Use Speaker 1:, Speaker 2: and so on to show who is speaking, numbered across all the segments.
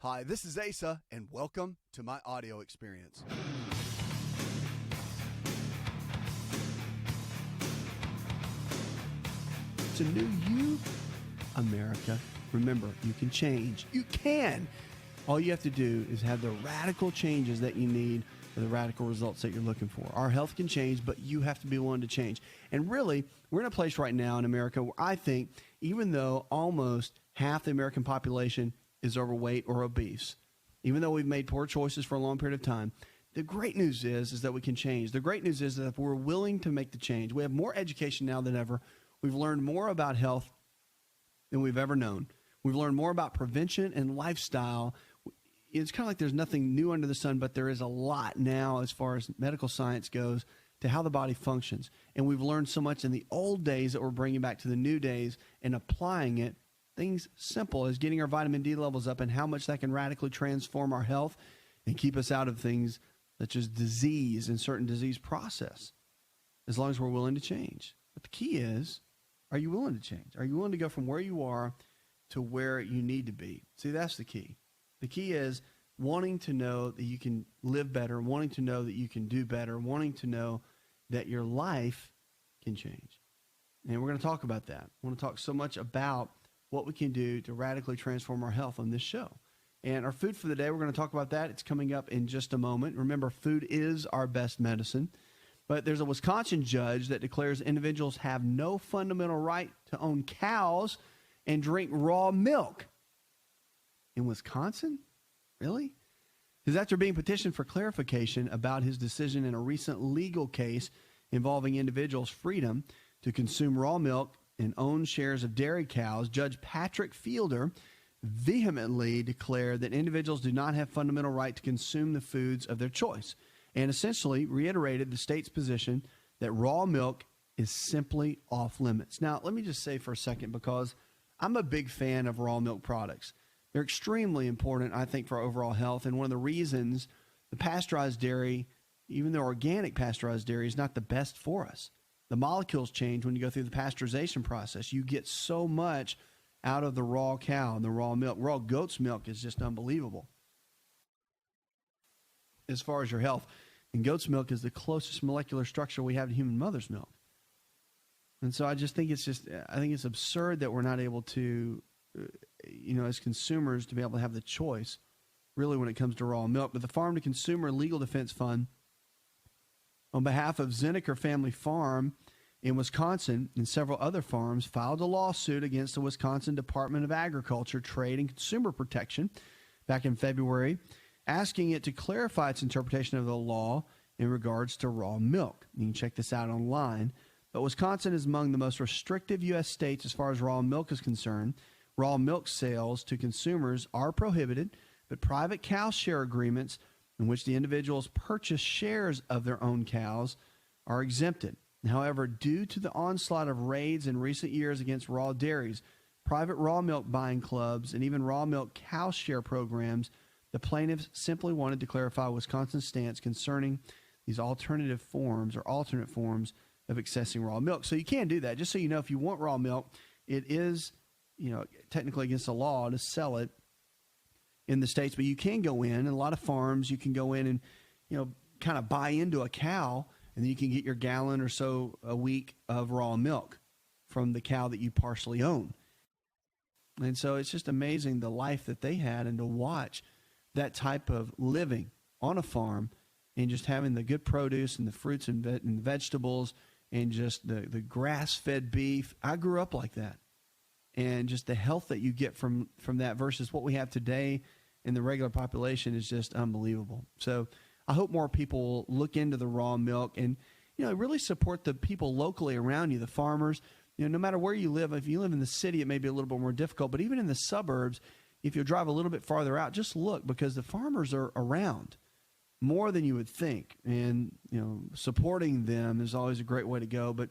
Speaker 1: Hi, this is Asa, and welcome to my audio experience. It's a new you, America. Remember, you can change. You can. All you have to do is have the radical changes that you need for the radical results that you're looking for. Our health can change, but you have to be willing to change. And really, we're in a place right now in America where I think, even though almost half the American population is overweight or obese, even though we've made poor choices for a long period of time, the great news is that we can change. The great news is that if we're willing to make the change, we have more education now than ever. We've learned more about health than we've ever known. We've learned more about prevention and lifestyle. It's kind of like there's nothing new under the sun, but there is a lot now as far as medical science goes to how the body functions. And we've learned so much in the old days that we're bringing back to the new days and applying it. Things simple as getting our vitamin D levels up and how much that can radically transform our health and keep us out of things such as disease and certain disease process, as long as we're willing to change. But the key is, are you willing to change? Are you willing to go from where you are to where you need to be? See, that's the key. The key is wanting to know that you can live better, wanting to know that you can do better, wanting to know that your life can change. And we're going to talk about that. I want to talk so much about what we can do to radically transform our health on this show. And our food for the day, we're going to talk about that. It's coming up in just a moment. Remember, food is our best medicine. But there's a Wisconsin judge that declares individuals have no fundamental right to own cows and drink raw milk. In Wisconsin? Really? Because after being petitioned for clarification about his decision in a recent legal case involving individuals' freedom to consume raw milk and own shares of dairy cows, Judge Patrick Fielder vehemently declared that individuals do not have fundamental right to consume the foods of their choice, and essentially reiterated the state's position that raw milk is simply off limits. Now, let me just say for a second, because I'm a big fan of raw milk products. They're extremely important, I think, for our overall health, and one of the reasons the pasteurized dairy, even the organic pasteurized dairy, is not the best for us. The molecules change when you go through the pasteurization process. You get so much out of the raw cow and the raw milk. Raw goat's milk is just unbelievable as far as your health. And goat's milk is the closest molecular structure we have to human mother's milk. And so I just think I think it's absurd that we're not able to, as consumers, to be able to have the choice, really, when it comes to raw milk. But the Farm to Consumer Legal Defense Fund, on behalf of Zinnecker Family Farm in Wisconsin and several other farms, filed a lawsuit against the Wisconsin Department of Agriculture, Trade, and Consumer Protection back in February, asking it to clarify its interpretation of the law in regards to raw milk. You can check this out online. But Wisconsin is among the most restrictive U.S. states as far as raw milk is concerned. Raw milk sales to consumers are prohibited, but private cow share agreements in which the individuals purchase shares of their own cows are exempted. However, due to the onslaught of raids in recent years against raw dairies, private raw milk buying clubs, and even raw milk cow share programs, the plaintiffs simply wanted to clarify Wisconsin's stance concerning these alternate forms of accessing raw milk. So you can do that. Just so you know, if you want raw milk, it is, technically against the law to sell it in the states, but you can go in, and a lot of farms, you can go in and, kind of buy into a cow, and then you can get your gallon or so a week of raw milk from the cow that you partially own. And so it's just amazing the life that they had, and to watch that type of living on a farm and just having the good produce and the fruits and vegetables and just the grass-fed beef. I grew up like that. And just the health that you get from that versus what we have today in the regular population is just unbelievable. So I hope more people will look into the raw milk and, really support the people locally around you, the farmers. No matter where you live, if you live in the city, it may be a little bit more difficult. But even in the suburbs, if you drive a little bit farther out, just look, because the farmers are around more than you would think. And, supporting them is always a great way to go. But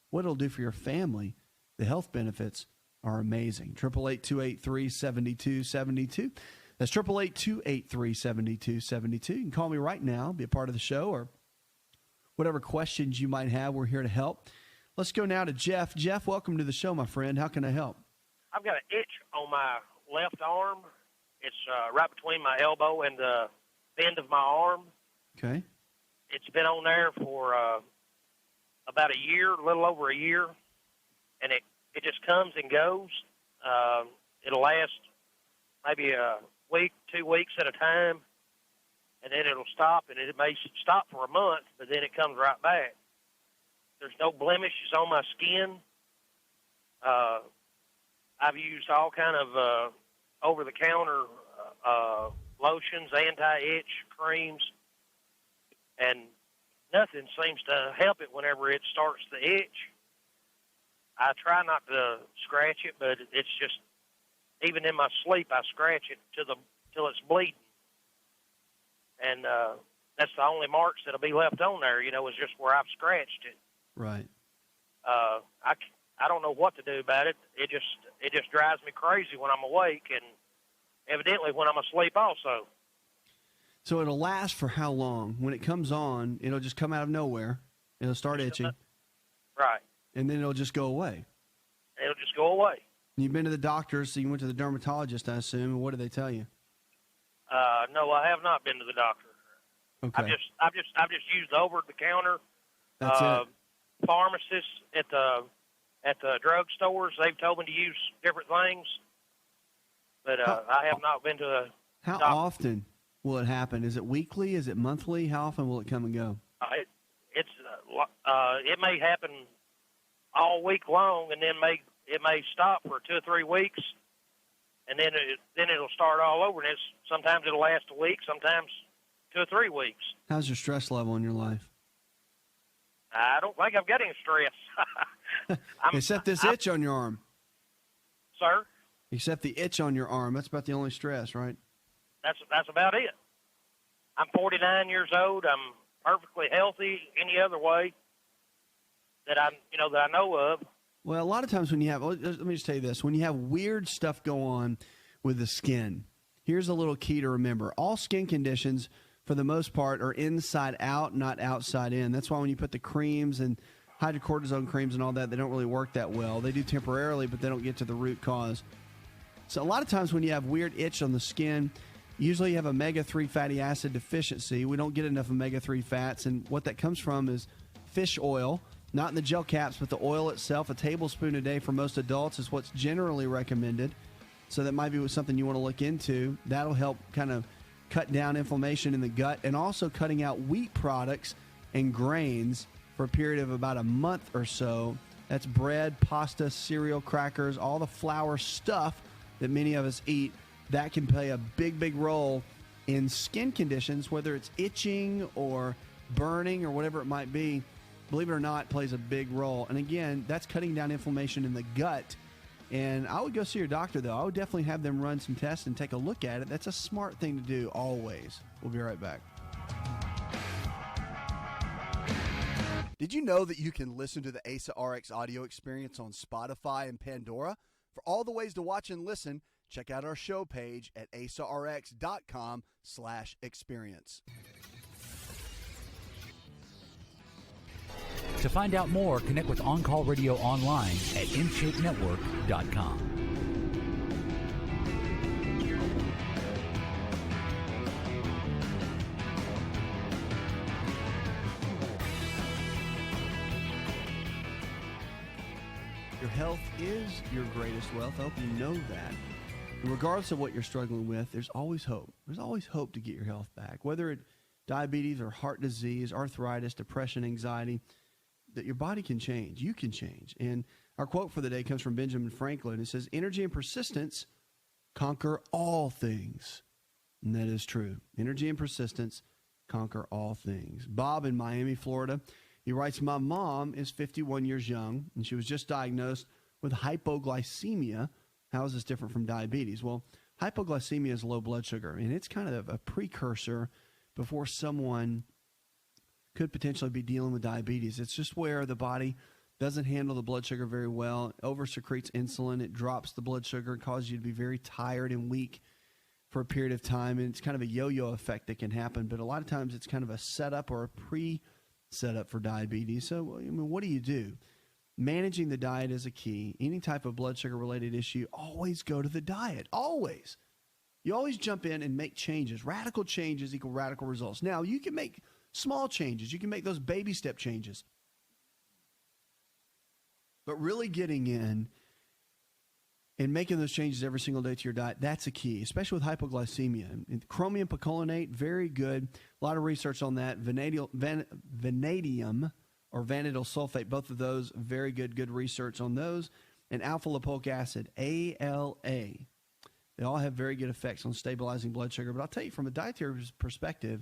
Speaker 1: what it'll do for your family, the health benefits are amazing. 888-283-7272. That's 888-283-7272. You can call me right now, be a part of the show, or whatever questions you might have. We're here to help. Let's go now to Jeff. Jeff, welcome to the show, my friend. How can I help?
Speaker 2: I've got an itch on my left arm, It's right between my elbow and the bend of my arm.
Speaker 1: Okay.
Speaker 2: It's been on there for about a year, a little over a year, and it just comes and goes. It'll last maybe a week, 2 weeks at a time, and then it'll stop, and it may stop for a month, but then it comes right back. There's no blemishes on my skin. I've used all kind of over-the-counter lotions, anti-itch creams, and nothing seems to help it whenever it starts to itch. I try not to scratch it, but it's just, even in my sleep, I scratch it till it's bleeding. And that's the only marks that'll be left on there, is just where I've scratched it.
Speaker 1: Right.
Speaker 2: I don't know what to do about it. It just drives me crazy when I'm awake, and evidently when I'm asleep also.
Speaker 1: So it'll last for how long? When it comes on, it'll just come out of nowhere. It'll start itching.
Speaker 2: Right.
Speaker 1: And then it'll just go away.
Speaker 2: It'll just go away.
Speaker 1: You've been to the doctor, so you went to the dermatologist, I assume. And what did they tell you?
Speaker 2: No, I have not been to the doctor.
Speaker 1: Okay.
Speaker 2: I've just used over-the-counter.
Speaker 1: That's it.
Speaker 2: Pharmacists at the drug stores, they've told me to use different things, but I have not been to the
Speaker 1: How
Speaker 2: doctor.
Speaker 1: often will it happen? Is it weekly? Is it monthly? How often will it come and go?
Speaker 2: It may happen all week long, and then it may stop for 2 or 3 weeks, and then it'll start all over. And sometimes it'll last a week, sometimes 2 or 3 weeks.
Speaker 1: How's your stress level in your life?
Speaker 2: I don't think I've got any stress.
Speaker 1: Except this itch on your arm.
Speaker 2: Sir?
Speaker 1: Except the itch on your arm. That's about the only stress, right?
Speaker 2: That's about it. I'm 49 years old. I'm perfectly healthy any other way that I know of.
Speaker 1: Well, a lot of times when you have, let me just tell you this, when you have weird stuff go on with the skin, here's a little key to remember. All skin conditions, for the most part, are inside out, not outside in. That's why when you put the creams and hydrocortisone creams and all that, they don't really work that well. They do temporarily, but they don't get to the root cause. So a lot of times when you have weird itch on the skin, usually you have omega-3 fatty acid deficiency. We don't get enough omega-3 fats, and what that comes from is fish oil, not in the gel caps, but the oil itself. A tablespoon a day for most adults is what's generally recommended. So that might be something you want to look into. That'll help kind of cut down inflammation in the gut, and also cutting out wheat products and grains for a period of about a month or so. That's bread, pasta, cereal, crackers, all the flour stuff that many of us eat. That can play a big, big role in skin conditions, whether it's itching or burning or whatever it might be. Believe it or not, plays a big role. And again, that's cutting down inflammation in the gut. And I would go see your doctor, though. I would definitely have them run some tests and take a look at it. That's a smart thing to do always. We'll be right back. Did you know that you can listen to the Asa Rx audio experience on Spotify and Pandora? For all the ways to watch and listen, check out our show page at asarx.com/experience.
Speaker 3: To find out more, connect with On Call Radio online at InShapeNetwork.com.
Speaker 1: Your health is your greatest wealth. I hope you know that. And regardless of what you're struggling with, there's always hope. There's always hope to get your health back. Whether it's diabetes or heart disease, arthritis, depression, anxiety, that your body can change. You can change. And our quote for the day comes from Benjamin Franklin. It says, "Energy and persistence conquer all things." And that is true. Energy and persistence conquer all things. Bob in Miami, Florida, he writes, "My mom is 51 years young, and she was just diagnosed with hypoglycemia." How is this different from diabetes? Well, hypoglycemia is low blood sugar, and it's kind of a precursor before someone could potentially be dealing with diabetes. It's just where the body doesn't handle the blood sugar very well, over-secretes insulin, it drops the blood sugar, causes you to be very tired and weak for a period of time, and it's kind of a yo-yo effect that can happen, but a lot of times it's kind of a setup or a pre-setup for diabetes. So, I mean, what do you do? Managing the diet is a key. Any type of blood sugar-related issue, always go to the diet, always. You always jump in and make changes. Radical changes equal radical results. Now, you can make small changes. You can make those baby step changes. But really getting in and making those changes every single day to your diet, that's a key, especially with hypoglycemia. And chromium picolinate, very good. A lot of research on that. Vanadium or vanadyl sulfate, both of those, very good research on those. And alpha lipoic acid, ALA. They all have very good effects on stabilizing blood sugar. But I'll tell you, from a dietary perspective,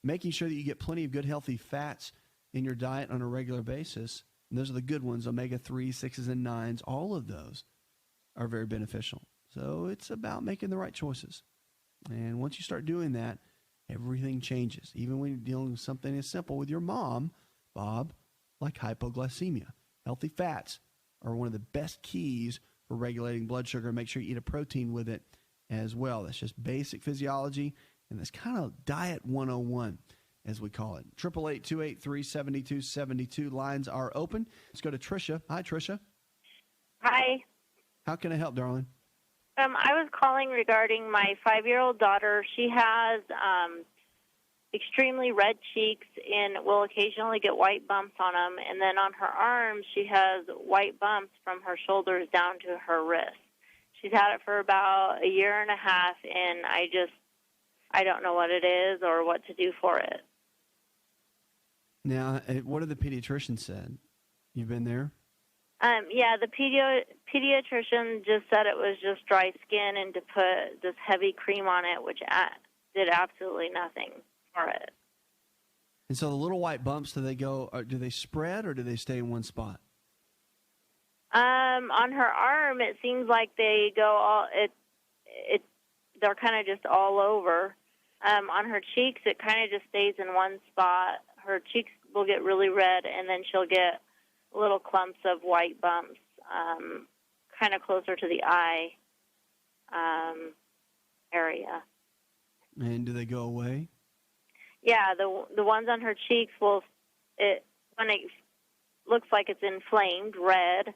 Speaker 1: making sure that you get plenty of good, healthy fats in your diet on a regular basis, and those are the good ones, omega-3, 6s, and 9s, all of those are very beneficial. So it's about making the right choices. And once you start doing that, everything changes. Even when you're dealing with something as simple with your mom, Bob, like hypoglycemia. Healthy fats are one of the best keys for regulating blood sugar. Make sure you eat a protein with it as well. That's just basic physiology, and that's kind of diet 101, as we call it. 888-283-7272. Lines are open. Let's go to Tricia. Hi, Tricia.
Speaker 4: Hi.
Speaker 1: How can I help, darling?
Speaker 4: I was calling regarding my 5-year-old daughter. She has extremely red cheeks and will occasionally get white bumps on them. And then on her arms, she has white bumps from her shoulders down to her wrist. She's had it for about a year and a half, and I don't know what it is or what to do for it.
Speaker 1: Now, what have the pediatrician said? You've been there?
Speaker 4: Yeah, the pediatrician just said it was just dry skin and to put this heavy cream on it, which did absolutely nothing for it.
Speaker 1: And so the little white bumps, do they spread or do they stay in one spot?
Speaker 4: On her arm, it seems like they go they're kind of just all over. On her cheeks, it kind of just stays in one spot. Her cheeks will get really red, and then she'll get little clumps of white bumps, kind of closer to the eye area.
Speaker 1: And do they go away?
Speaker 4: Yeah, the ones on her cheeks when it looks like it's inflamed, red,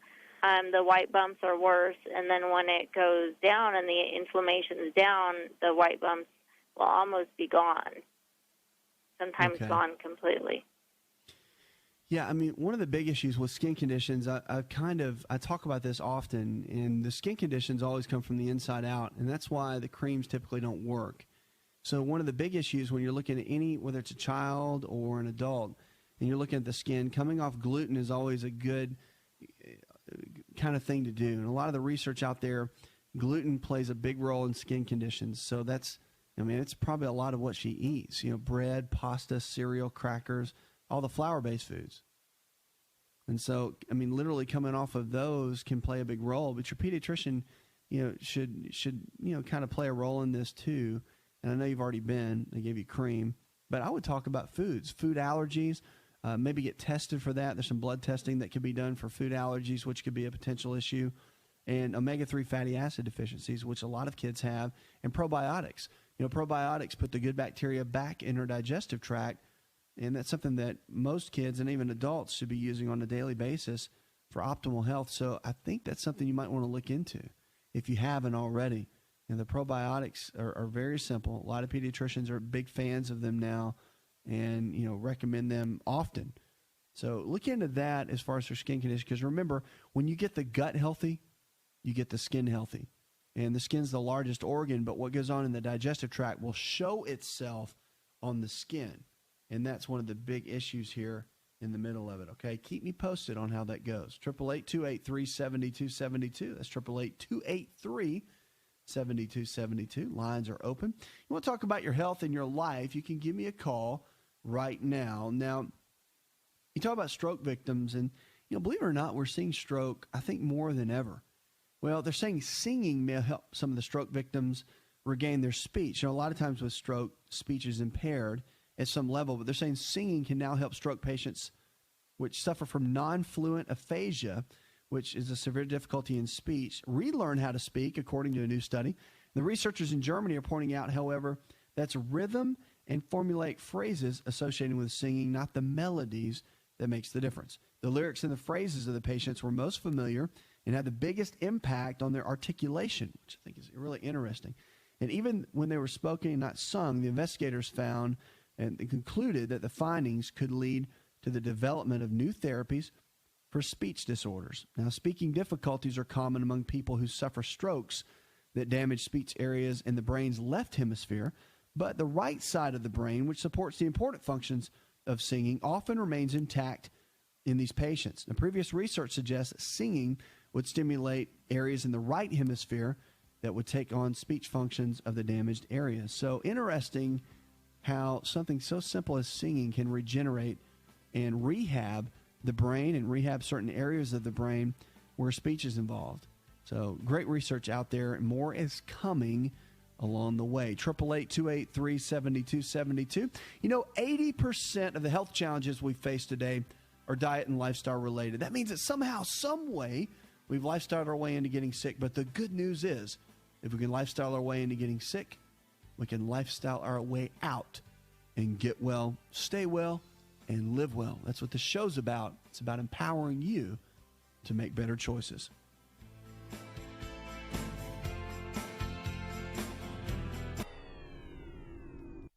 Speaker 4: the white bumps are worse, and then when it goes down and the inflammation is down, the white bumps will almost be gone. Sometimes gone completely.
Speaker 1: Yeah, I mean, one of the big issues with skin conditions, I talk about this often, and the skin conditions always come from the inside out, and that's why the creams typically don't work. So one of the big issues when you're looking at whether it's a child or an adult, and you're looking at the skin, coming off gluten is always a good kind of thing to do. And a lot of the research out there, gluten plays a big role in skin conditions. So it's probably a lot of what she eats, bread, pasta, cereal, crackers, all the flour-based foods. And so, literally coming off of those can play a big role. But your pediatrician, should kind of play a role in this too. And I know you've already been. They gave you cream. But I would talk about foods, food allergies. Maybe get tested for that. There's some blood testing that could be done for food allergies, which could be a potential issue. And omega-3 fatty acid deficiencies, which a lot of kids have. And probiotics. Probiotics put the good bacteria back in her digestive tract. And that's something that most kids and even adults should be using on a daily basis for optimal health. So I think that's something you might want to look into if you haven't already. And the probiotics are very simple. A lot of pediatricians are big fans of them now and, recommend them often. So look into that as far as her skin condition. Because remember, when you get the gut healthy, you get the skin healthy. And the skin's the largest organ, but what goes on in the digestive tract will show itself on the skin. And that's one of the big issues here in the middle of it, okay? Keep me posted on how that goes. 888-283-7272. That's 888-283-7272. Lines are open. You want to talk about your health and your life, you can give me a call right now. Now, you talk about stroke victims, and, believe it or not, we're seeing stroke, I think, more than ever. Well, they're saying singing may help some of the stroke victims regain their speech. A lot of times with stroke, speech is impaired at some level, but they're saying singing can now help stroke patients which suffer from non-fluent aphasia, which is a severe difficulty in speech, relearn how to speak, according to a new study. The researchers in Germany are pointing out, however, that's rhythm and formulaic phrases associated with singing, not the melodies, that makes the difference. The lyrics and the phrases of the patients were most familiar and had the biggest impact on their articulation, which I think is really interesting. And even when they were spoken and not sung, the investigators found and concluded that the findings could lead to the development of new therapies for speech disorders. Now, speaking difficulties are common among people who suffer strokes that damage speech areas in the brain's left hemisphere, but the right side of the brain, which supports the important functions of singing, often remains intact in these patients. Now, previous research suggests that singing would stimulate areas in the right hemisphere that would take on speech functions of the damaged areas. So interesting how something so simple as singing can regenerate and rehab the brain and rehab certain areas of the brain where speech is involved. So great research out there, and more is coming along the way. 888-283-7272. You know, 80% of the health challenges we face today are diet and lifestyle related. That means that somehow, some way, we've lifestyled our way into getting sick. But the good news is, if we can lifestyle our way into getting sick, we can lifestyle our way out and get well, stay well, and live well. That's what the show's about. It's about empowering you to make better choices.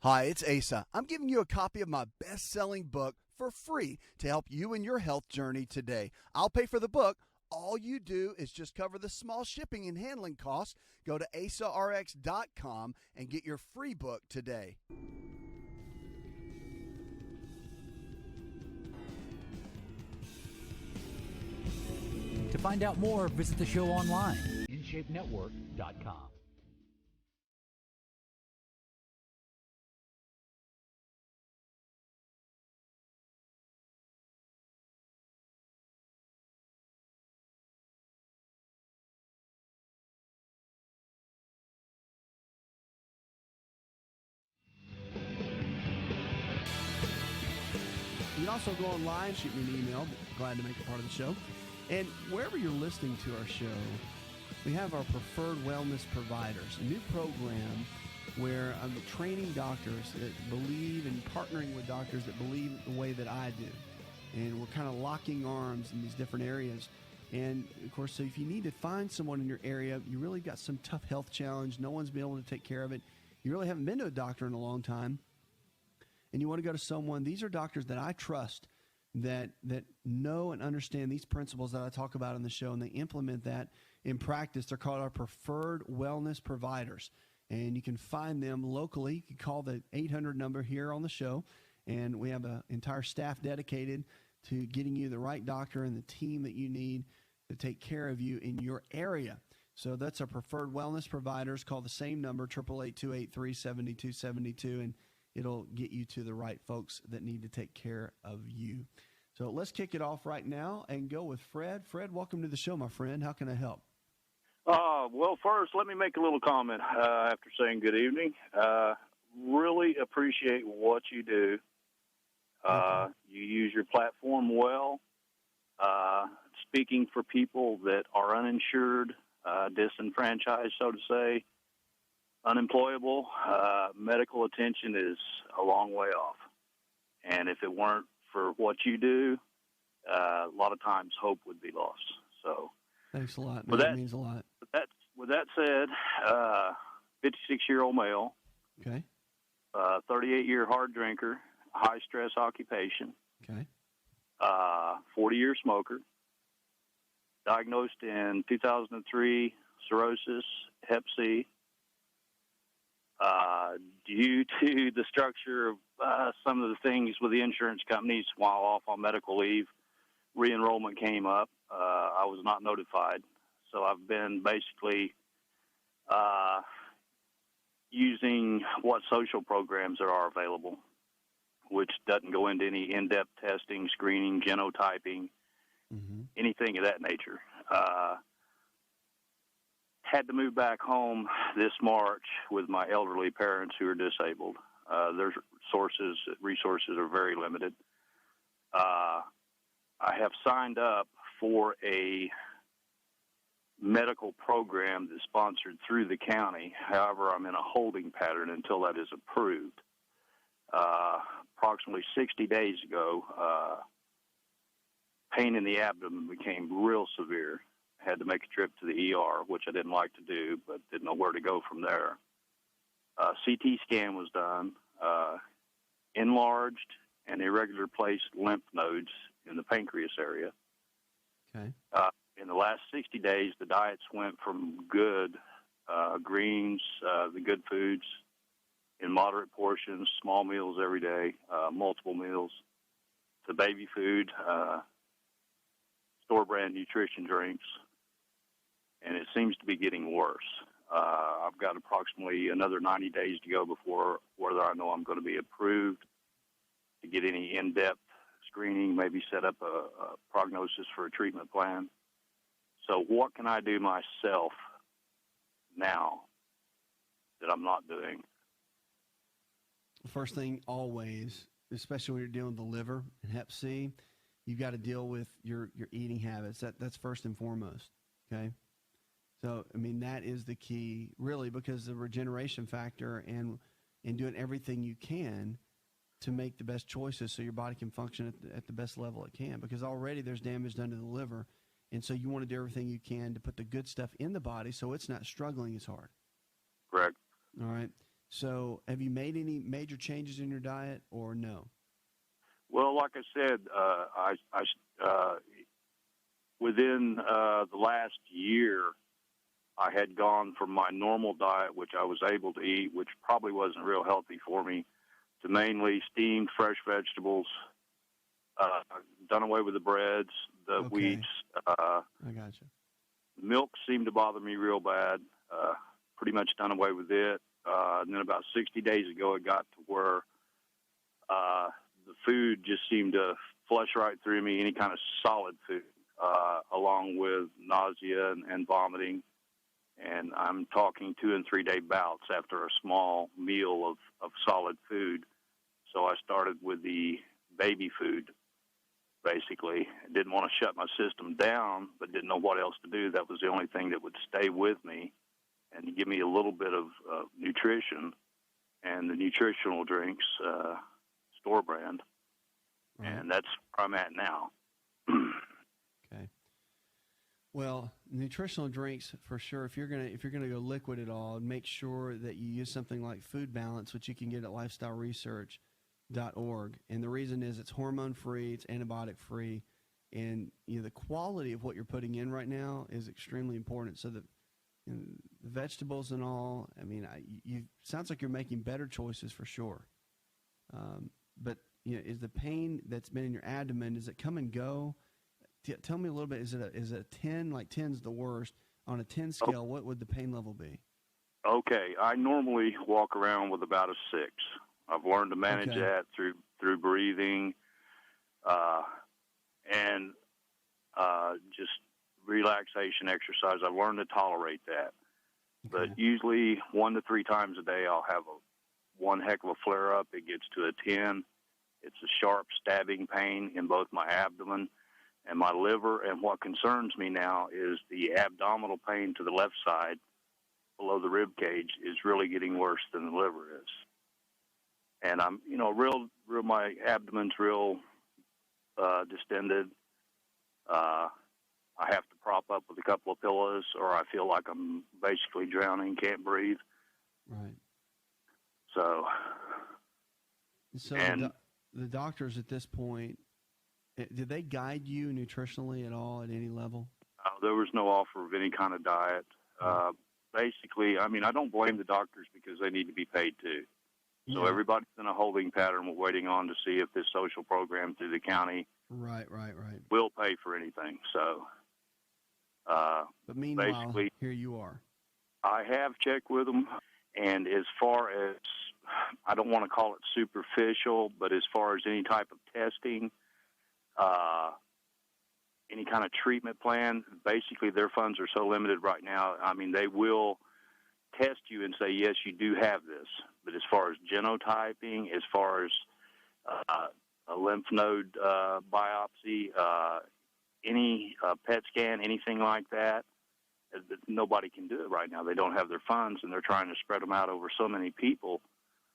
Speaker 1: Hi, it's Asa. I'm giving you a copy of my best-selling book for free to help you in your health journey today. I'll pay for the book. All you do is just cover the small shipping and handling costs. Go to asarx.com and get your free book today.
Speaker 3: To find out more, visit the show online, InShapeNetwork.com.
Speaker 1: You can also go online, shoot me an email. Glad to make it part of the show. And wherever you're listening to our show, we have our preferred wellness providers, a new program where I'm training doctors that believe and partnering with doctors that believe the way that I do. And we're kind of locking arms in these different areas. And, of course, so if you need to find someone in your area, you really got some tough health challenge, no one's been able to take care of it, you really haven't been to a doctor in a long time, and you want to go to someone, these are doctors that I trust that know and understand these principles that I talk about on the show, and they implement that in practice. They're called our preferred wellness providers, and you can find them locally. You can call the 800 number here on the show, and we have an entire staff dedicated to getting you the right doctor and the team that you need to take care of you in your area. So that's our preferred wellness providers. Call the same number, 888-283-7272, and it'll get you to the right folks that need to take care of you. So let's kick it off right now and go with Fred. Fred, welcome to the show, my friend. How can I help?
Speaker 5: Well, first, let me make a little comment after saying good evening. Really appreciate what you do. You use your platform well, speaking for people that are uninsured, disenfranchised, so to say, unemployable. Medical attention is a long way off. And if it weren't for what you do, a lot of times hope would be lost. So,
Speaker 1: thanks a lot, man. That means a lot.
Speaker 5: With that said, 56-year-old male,
Speaker 1: okay,
Speaker 5: 38-year hard drinker, high-stress occupation,
Speaker 1: okay,
Speaker 5: 40-year smoker, diagnosed in 2003, cirrhosis, Hep C. Due to the structure of some of the things with the insurance companies while off on medical leave, re-enrollment came up. I was not notified. So I've been basically using what social programs there are available, which doesn't go into any in-depth testing, screening, genotyping, anything of that nature. Had to move back home this March with my elderly parents who are disabled. Their resources are very limited. I have signed up for a medical program that's sponsored through the county. However, I'm in a holding pattern until that is approved. Approximately 60 days ago, pain in the abdomen became real severe. Had to make a trip to the ER, which I didn't like to do, but didn't know where to go from there. CT scan was done, enlarged and irregular placed lymph nodes in the pancreas area.
Speaker 1: Okay.
Speaker 5: In the last 60 days, the diets went from good greens, the good foods, in moderate portions, small meals every day, multiple meals, to baby food, store-brand nutrition drinks, and it seems to be getting worse. I've got approximately another 90 days to go before whether I know I'm going to be approved to get any in-depth screening, maybe set up a prognosis for a treatment plan. So what can I do myself now that I'm not doing?
Speaker 1: First thing, always, especially when you're dealing with the liver and Hep C, you've got to deal with your eating habits. That's first and foremost, okay? So, I mean, that is the key, really, because the regeneration factor and doing everything you can to make the best choices so your body can function at the best level it can, because already there's damage done to the liver, and so you want to do everything you can to put the good stuff in the body so it's not struggling as hard.
Speaker 5: Correct.
Speaker 1: All right. So have you made any major changes in your diet or no?
Speaker 5: Well, like I said, within the last year, I had gone from my normal diet, which I was able to eat, which probably wasn't real healthy for me, to mainly steamed fresh vegetables, done away with the breads, the wheats.
Speaker 1: I got you.
Speaker 5: Milk seemed to bother me real bad, pretty much done away with it. And then about 60 days ago, it got to where the food just seemed to flush right through me, any kind of solid food, along with nausea and vomiting. And I'm talking 2 and 3 day bouts after a small meal of solid food. So I started with the baby food, basically. I didn't want to shut my system down, but didn't know what else to do. That was the only thing that would stay with me and give me a little bit of nutrition. And the nutritional drinks, store brand. Right. And that's where I'm at now.
Speaker 1: Okay. Well, nutritional drinks for sure. If you're gonna go liquid at all, make sure that you use something like Food Balance, which you can get at lifestyleresearch.org. And the reason is it's hormone free, it's antibiotic free, and the quality of what you're putting in right now is extremely important. So that the vegetables and all, I mean, you sounds like you're making better choices for sure. But is the pain that's been in your abdomen, does it come and go? Tell me a little bit. Is it a 10? Like 10's the worst. On a 10 scale, what would the pain level be?
Speaker 5: Okay, I normally walk around with about a 6. I've learned to manage that through breathing, and just relaxation exercise. I've learned to tolerate that. Okay. But usually 1 to 3 times a day, I'll have one heck of a flare up. It gets to a 10. It's a sharp stabbing pain in both my abdomen and my liver, and what concerns me now is the abdominal pain to the left side below the rib cage is really getting worse than the liver is. And I'm, real, my abdomen's real distended. I have to prop up with a couple of pillows, or I feel like I'm basically drowning, can't breathe.
Speaker 1: Right.
Speaker 5: So
Speaker 1: the doctors at this point, did they guide you nutritionally at all at any level?
Speaker 5: There was no offer of any kind of diet. Basically, I mean, I don't blame the doctors because they need to be paid too. So everybody's in a holding pattern, waiting on to see if this social program through the county will pay for anything. So,
Speaker 1: but meanwhile,
Speaker 5: basically,
Speaker 1: here you are.
Speaker 5: I have checked with them, and as far as, I don't want to call it superficial, but as far as any type of testing, any kind of treatment plan, basically their funds are so limited right now. I mean, they will test you and say, yes, you do have this. But as far as genotyping, as far as a lymph node biopsy, any PET scan, anything like that, nobody can do it right now. They don't have their funds, and they're trying to spread them out over so many people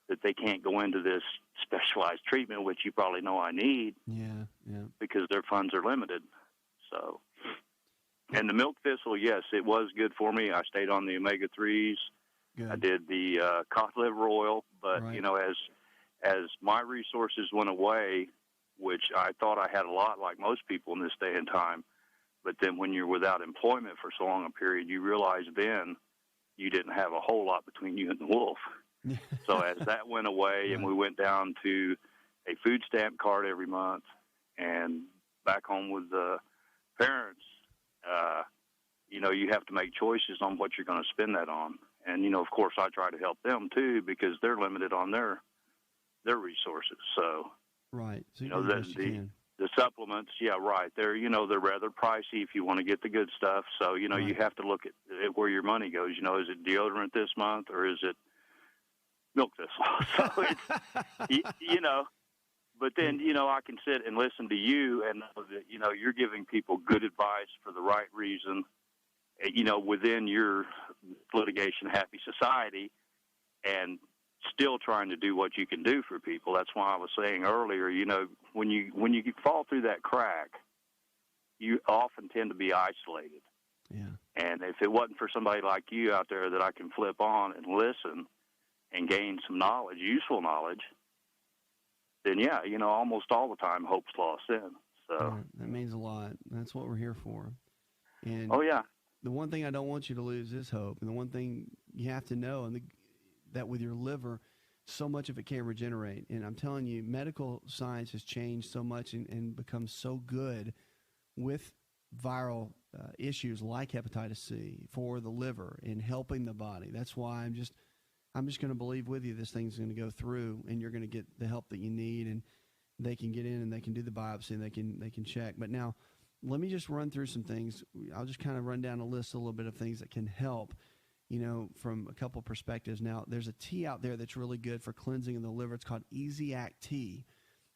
Speaker 5: that they can't go into this specialized treatment, which you probably know I need.
Speaker 1: Yeah.
Speaker 5: Because their funds are limited. So, and the milk thistle, yes, it was good for me. I stayed on the omega-3s.
Speaker 1: Good.
Speaker 5: I did the cod liver oil, but
Speaker 1: Right.
Speaker 5: As my resources went away, which I thought I had a lot, like most people in this day and time, but then when you're without employment for so long a period, you realize then you didn't have a whole lot between you and the wolf. So as that went away, and we went down to a food stamp card every month, and back home with the parents, you have to make choices on what you're going to spend that on. And, of course, I try to help them, too, because they're limited on their resources. So,
Speaker 1: Right. So you do the best you can.
Speaker 5: the supplements, yeah, right. They're rather pricey if you want to get the good stuff. So, you have to look at where your money goes. Is it deodorant this month or is it milk this month? So it's, but then, I can sit and listen to you and know that, you're giving people good advice for the right reason, within your litigation happy society, and still trying to do what you can do for people. That's why I was saying earlier, when you fall through that crack, you often tend to be isolated.
Speaker 1: Yeah.
Speaker 5: And if it wasn't for somebody like you out there that I can flip on and listen and gain some knowledge, useful knowledge, then yeah, almost all the time hope's lost in. So
Speaker 1: Yeah, that means a lot. That's what we're here for. And
Speaker 5: oh yeah.
Speaker 1: the one thing I don't want you to lose is hope. And the one thing you have to know, that with your liver, so much of it can regenerate. And I'm telling you, medical science has changed so much and become so good with viral issues like hepatitis C for the liver in helping the body. That's why I'm just going to believe with you this thing's going to go through, and you're going to get the help that you need, and they can get in and they can do the biopsy and they can check. But now, let me just run through some things. I'll just kind of run down a list, a little bit of things that can help, from a couple perspectives. Now, there's a tea out there that's really good for cleansing of the liver. It's called Easy Act Tea.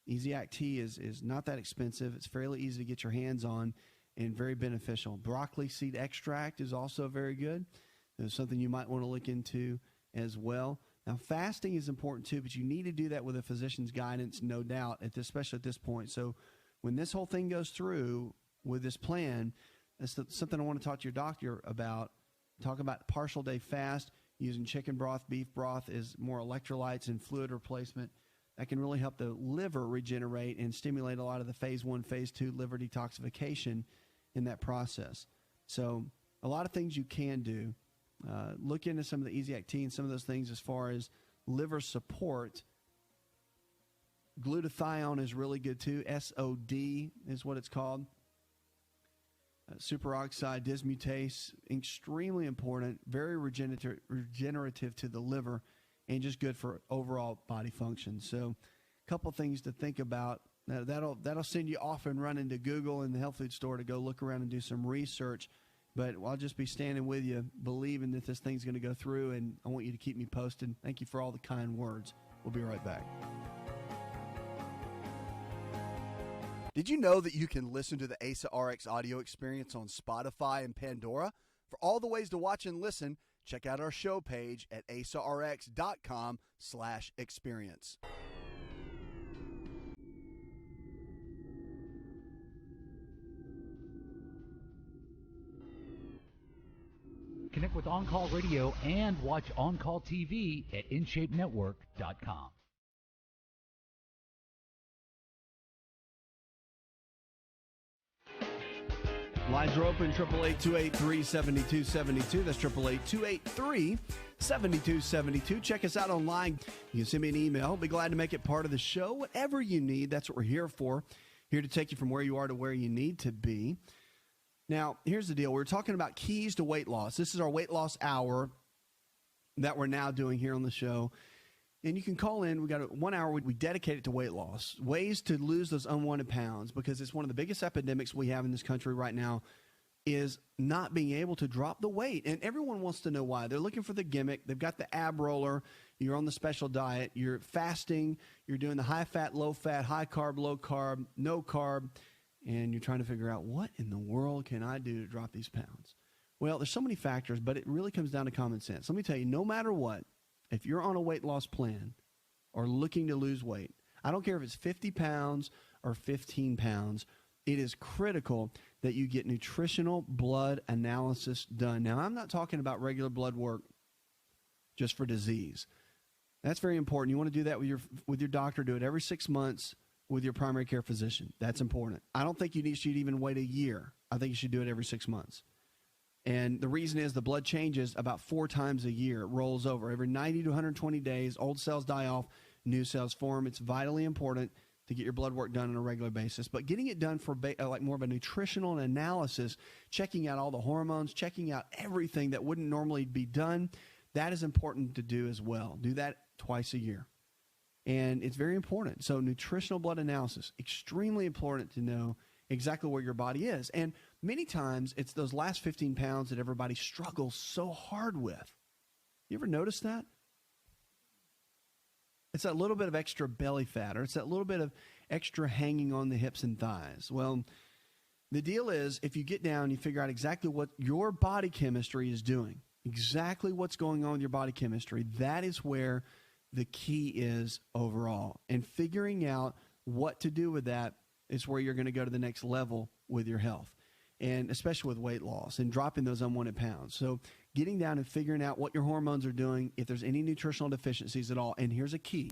Speaker 1: Easy Act Tea is not that expensive. It's fairly easy to get your hands on and very beneficial. Broccoli seed extract is also very good. It's something you might want to look into as well. Now, fasting is important too, but you need to do that with a physician's guidance, no doubt, especially at this point. So when this whole thing goes through with this plan, that's something I want to talk to your doctor about. Talk about partial day fast, using chicken broth, beef broth as more electrolytes and fluid replacement. That can really help the liver regenerate and stimulate a lot of the phase 1, phase 2 liver detoxification in that process. So a lot of things you can do. Look into some of the Easy Act Tea and some of those things as far as liver support. Glutathione is really good too. SOD is what it's called. Superoxide dismutase, extremely important, very regenerative to the liver, and just good for overall body function. So a couple things to think about. That'll send you off and running to Google and the health food store to go look around and do some research. But I'll just be standing with you, believing that this thing's going to go through, and I want you to keep me posted. Thank you for all the kind words. We'll be right back. Did you know that you can listen to the Asa Rx audio experience on Spotify and Pandora? For all the ways to watch and listen, check out our show page at asarx.com/experience.
Speaker 3: Connect with On Call Radio and watch On Call TV at InShapeNetwork.com.
Speaker 1: Lines are open, 888-283-7272. That's 888-283-7272. Check us out online. You can send me an email. I'll be glad to make it part of the show. Whatever you need, that's what we're here for. Here to take you from where you are to where you need to be. Now, here's the deal. We're talking about keys to weight loss. This is our weight loss hour that we're now doing here on the show. And you can call in. We got 1 hour. We dedicate it to weight loss, ways to lose those unwanted pounds, because it's one of the biggest epidemics we have in this country right now is not being able to drop the weight. And everyone wants to know why. They're looking for the gimmick. They've got the ab roller. You're on the special diet. You're fasting. You're doing the high fat, low fat, high carb, low carb, no carb. And you're trying to figure out, what in the world can I do to drop these pounds? Well, there's so many factors, but it really comes down to common sense. Let me tell you, no matter what, if you're on a weight loss plan or looking to lose weight, I don't care if it's 50 pounds or 15 pounds, it is critical that you get nutritional blood analysis done. Now, I'm not talking about regular blood work just for disease. That's very important. You want to do that with your doctor. Do it every 6 months with your primary care physician. That's important. I don't think you should even wait a year. I think you should do it every 6 months. And the reason is the blood changes about 4 times a year. It rolls over. Every 90 to 120 days, old cells die off, new cells form. It's vitally important to get your blood work done on a regular basis. But getting it done for like more of a nutritional analysis, checking out all the hormones, checking out everything that wouldn't normally be done, that is important to do as well. Do that twice a year. And it's very important. So nutritional blood analysis, extremely important to know exactly where your body is. And many times it's those last 15 pounds that everybody struggles so hard with. You ever notice that? It's that little bit of extra belly fat, or it's that little bit of extra hanging on the hips and thighs. Well, the deal is if you get down, you figure out exactly what your body chemistry is doing, exactly what's going on with your body chemistry, that is where the key is overall. And figuring out what to do with that is where you're going to go to the next level with your health, and especially with weight loss and dropping those unwanted pounds. So getting down and figuring out what your hormones are doing, if there's any nutritional deficiencies at all. And here's a key.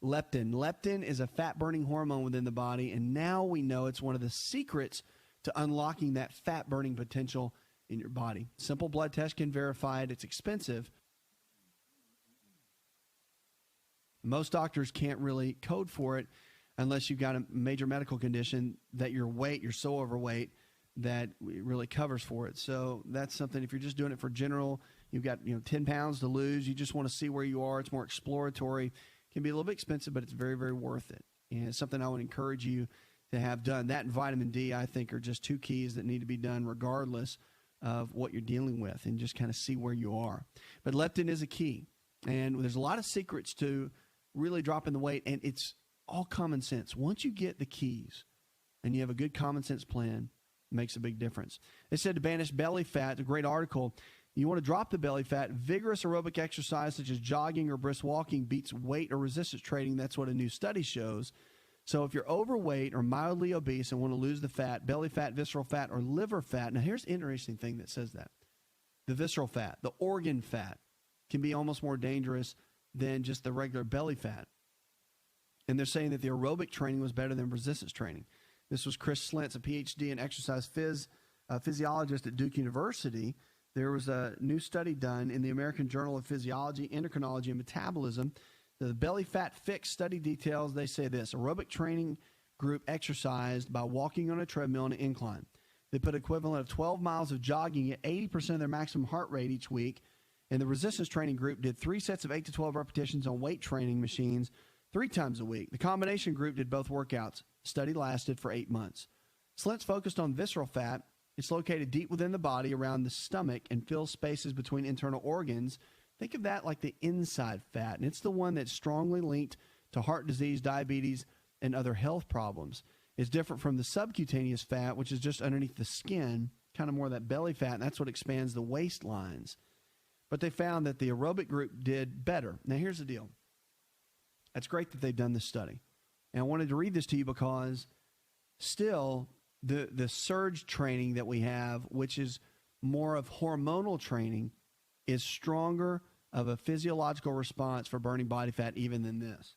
Speaker 1: Leptin. Leptin is a fat-burning hormone within the body, and now we know it's one of the secrets to unlocking that fat-burning potential in your body. Simple blood test can verify it. It's expensive. Most doctors can't really code for it unless you've got a major medical condition that you're so overweight that it really covers for it. So that's something, if you're just doing it for general, you've got 10 pounds to lose, you just want to see where you are, it's more exploratory, it can be a little bit expensive, but it's very, very worth it. And it's something I would encourage you to have done. That and vitamin D, I think, are just 2 keys that need to be done regardless of what you're dealing with, and just kind of see where you are. But leptin is a key. And there's a lot of secrets to really dropping the weight, and it's all common sense. Once you get the keys and you have a good common sense plan, it makes a big difference. They said to banish belly fat, a great article. You want to drop the belly fat, vigorous aerobic exercise such as jogging or brisk walking beats weight or resistance training. That's what a new study shows. So if you're overweight or mildly obese and want to lose the fat, belly fat, visceral fat, or liver fat. Now here's the interesting thing that says that. The visceral fat, the organ fat, can be almost more dangerous than just the regular belly fat. And they're saying that the aerobic training was better than resistance training. This was Chris Slentz, a PhD in exercise physiologist at Duke University. There was a new study done in the American Journal of Physiology, Endocrinology, and Metabolism. The belly fat fix study details, they say this: aerobic training group exercised by walking on a treadmill on an incline. They put equivalent of 12 miles of jogging at 80% of their maximum heart rate each week. And the resistance training group did 3 sets of 8 to 12 repetitions on weight training machines 3 times a week. The combination group did both workouts. Study lasted for 8 months. Slentz focused on visceral fat. It's located deep within the body around the stomach and fills spaces between internal organs. Think of that like the inside fat, and it's the one that's strongly linked to heart disease, diabetes, and other health problems. It's different from the subcutaneous fat, which is just underneath the skin, kind of more of that belly fat, and that's what expands the waistlines. But they found that the aerobic group did better. Now, here's the deal. It's great that they've done this study. And I wanted to read this to you because still the surge training that we have, which is more of hormonal training, is stronger of a physiological response for burning body fat even than this.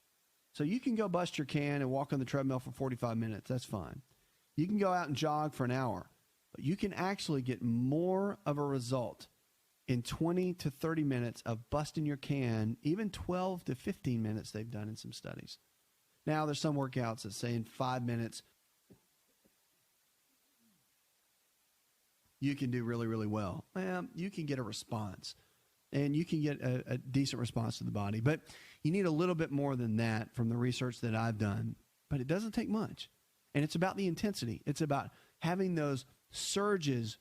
Speaker 1: So you can go bust your can and walk on the treadmill for 45 minutes. That's fine. You can go out and jog for an hour. But you can actually get more of a result in 20 to 30 minutes of busting your can, even 12 to 15 minutes they've done in some studies. Now, there's some workouts that say in 5 minutes, you can do really, really well. Well, you can get a response, and you can get a decent response to the body. But you need a little bit more than that from the research that I've done. But it doesn't take much. And it's about the intensity. It's about having those surges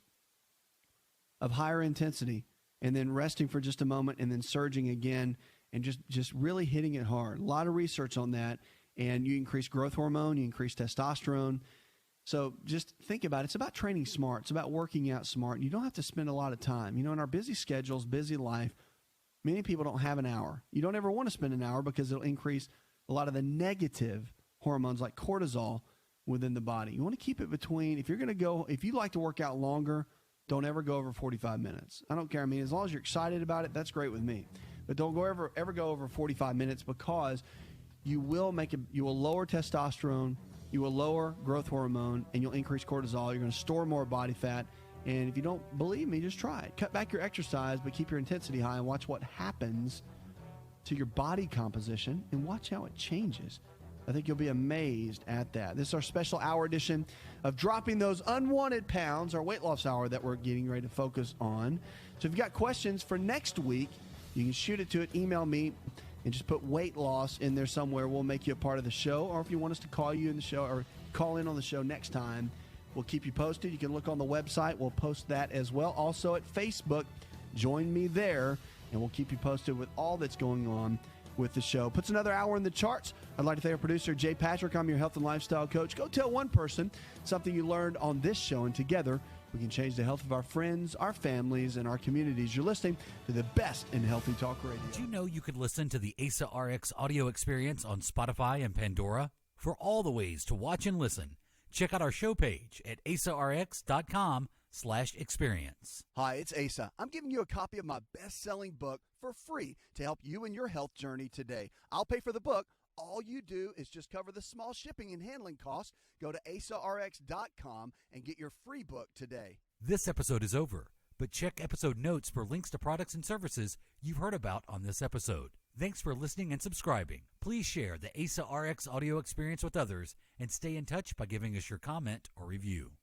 Speaker 1: of higher intensity and then resting for just a moment and then surging again and just really hitting it hard. A lot of research on that. And you increase growth hormone, you increase testosterone. So just think about it. It's about training smart. It's about working out smart. You don't have to spend a lot of time. You know, in our busy schedules, busy life, many people don't have an hour. You don't ever want to spend an hour because it'll increase a lot of the negative hormones like cortisol within the body. You want to keep it between, if you like to work out longer, don't ever go over 45 minutes. I don't care. I mean, as long as you're excited about it, that's great with me. but don't ever go over 45 minutes, because you will lower testosterone, you will lower growth hormone, and you'll increase cortisol. You're going to store more body fat. And if you don't believe me, just try it. Cut back your exercise, but keep your intensity high, and watch what happens to your body composition, and watch how it changes. I think you'll be amazed at that. This is our special hour edition of Dropping Those Unwanted Pounds, our weight loss hour that we're getting ready to focus on. So if you've got questions for next week, you can shoot it to it, email me, and just put weight loss in there somewhere. We'll make you a part of the show. Or if you want us to call you in the show or call in on the show next time, we'll keep you posted. You can look on the website. We'll post that as well. Also at Facebook, join me there, and we'll keep you posted with all that's going on with the show. Puts another hour in the charts. I'd like to thank our producer, Jay Patrick. I'm your health and lifestyle coach. Go tell one person something you learned on this show, and together we can change the health of our friends, our families, and our communities. You're listening to the best in healthy talk radio.
Speaker 3: Did you know you could listen to the Asa Rx audio experience on Spotify and Pandora? For all the ways to watch and listen, check out our show page at asarx.com/experience.
Speaker 1: Hi, it's Asa. I'm giving you a copy of my best-selling book for free to help you in your health journey today. I'll pay for the book. All you do is just cover the small shipping and handling costs. Go to asarx.com and get your free book today.
Speaker 3: This episode is over, but check episode notes for links to products and services you've heard about on this episode. Thanks for listening and subscribing. Please share the Asa Rx audio experience with others and stay in touch by giving us your comment or review.